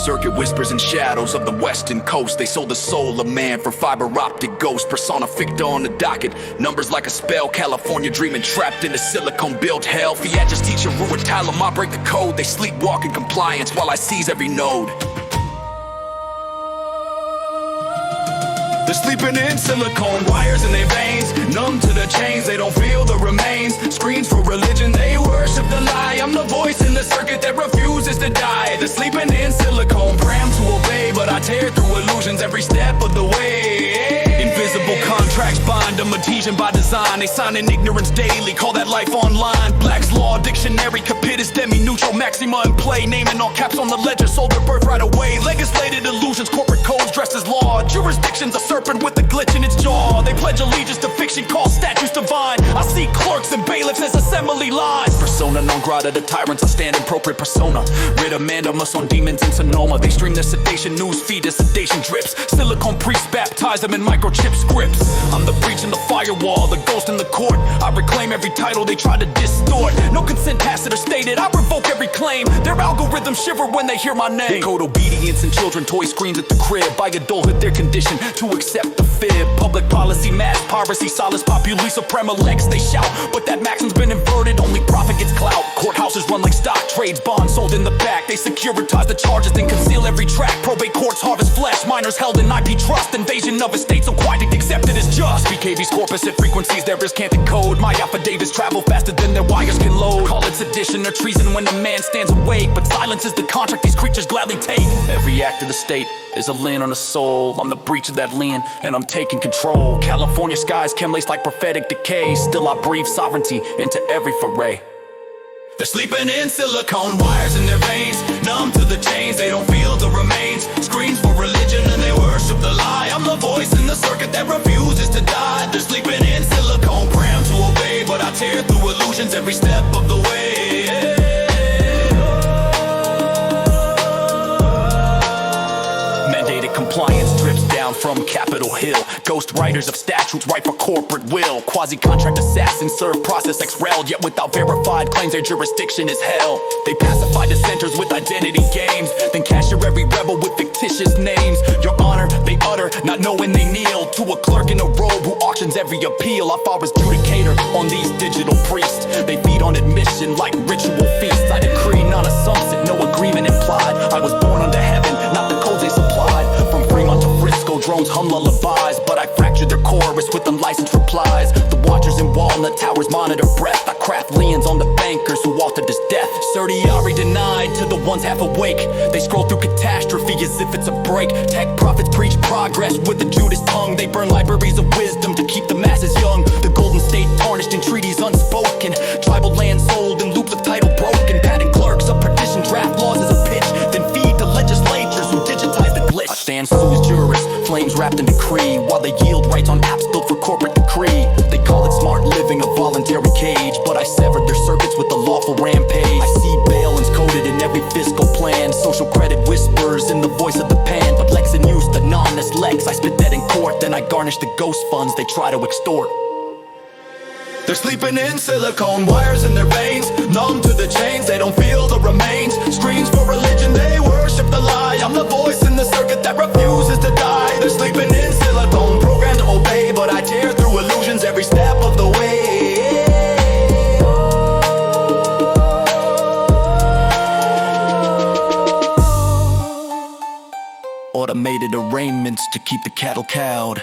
circuit whispers in shadows of the western coast. They sold the soul of man for fiber optic ghosts. Persona ficta on the docket, numbers like a spell. California dreaming trapped in a silicone-built hell. Fiat teacher Ruitalum, I break the code. They sleepwalk in compliance while I seize every node. They're sleeping in silicone wires in their veins, numb to the chains, they don't feel the remains. Screens for religion, they worship the lie. I'm the voice in the circuit that refuses to die. They're sleeping in silicone, programmed to obey, but I tear through illusions every step of the way. Invisible contracts bind them, adhesion by design. They sign in ignorance daily, call that life online. Black's Law Dictionary, capitis demi-neutral, maxima in play. Naming all caps on the ledger, sold their birth right away. Legislated illusions, corporate codes dressed as law. Jurisdiction's a serpent with a glitch in its jaw. They pledge allegiance to fiction, call statues divine. I see clerks and bailiffs as assembly lines. Persona non grata, the tyrants I stand in appropriate persona. Rid of mandamus on demons in Sonoma. They stream their sedation news feed as sedation drips. Silicone priests baptize them in microchip scripts. I'm the breach in the firewall, the ghost in the court. I reclaim every title they try to distort. No consent tacit or stated, I revoke every claim. Their algorithms shiver when they hear my name. They code obedience in children, toy screens at the crib. By adulthood they're conditioned to accept the fib. Public policy, mass piracy, solace populi suprema lex. They shout, but that maxim's been inverted. Only profit gets clout. Courthouses run like stock trades, bonds sold in the back. They securitize the charges, then conceal every track. Probate courts harvest flesh, minors held in IP trust. Invasion of a state so quiet accepted as just. BKV's corpus at frequencies their risk can't decode. My affidavits travel faster than their wires can load. Call it sedition or treason when a man stands awake, but silence is the contract these creatures gladly take. Every act of the state is a lien on the soul. I'm the breach of that lien, and I'm taking control. California skies can lace like prophetic decay. Still I breathe sovereignty into every foray. They're sleeping in silicone wires in their veins, numb to the chains, they don't feel the remains. Screens for religion and they worship the lie. I'm the voice in the circuit that refuses to die. They're sleeping in silicone, programmed to obey, but I tear through illusions every step of the way. Mandated compliance drips down from Capitol Hill. Ghost writers of statutes write for corporate will. Quasi-contract assassins serve process ex-rel, yet without verified claims their jurisdiction is hell. They pacify dissenters with identity games, then capture every rebel with fictitious names. Your honor, they utter, not knowing they kneel to a clerk in a robe who auctions every appeal. I fought as judicator on these digital priests. They feed on admission like ritual feasts. I decree non-assumption, no agreement implied. I was born under heaven, not the codes they supplied. From Fremont to Frisco, drones hum lullabies, but I fractured their chorus with unlicensed replies. The watchers in Walnut Towers monitor breath. I craft liens on the bankers who authored this death. Certiorari denied to the ones half awake. They scroll through catastrophe as if it's a break. Tech prophets preach progress with a Judas tongue. They burn libraries of wisdom to keep the masses young. The Golden State tarnished in treaties unspoken. Tribal land sold in loops of title broken. Patent clerks of perdition draft laws as a pitch, then feed to legislatures who digitize the glitch. I stand sues jurists, flames wrapped in decree, while they yield rights on apps built for corporate decree. They call it smart living, a voluntary cage, but I severed their circuits with the lawful rampage. I see bail-ins coded in every fiscal plan. Social credit whispers in the voice of the pen, but Lex and use the non-ness Lex. I spit that in court, then I garnish the ghost funds they try to extort. They're sleeping in silicone wires in their veins, numb to the chains, they don't feel the remains. Screens for religion, they worship the lie. I'm the voice in the circuit that refuses to die. They're sleeping in silicone, programmed to obey, but I tear through illusions every step of the way. Automated arraignments to keep the cattle cowed.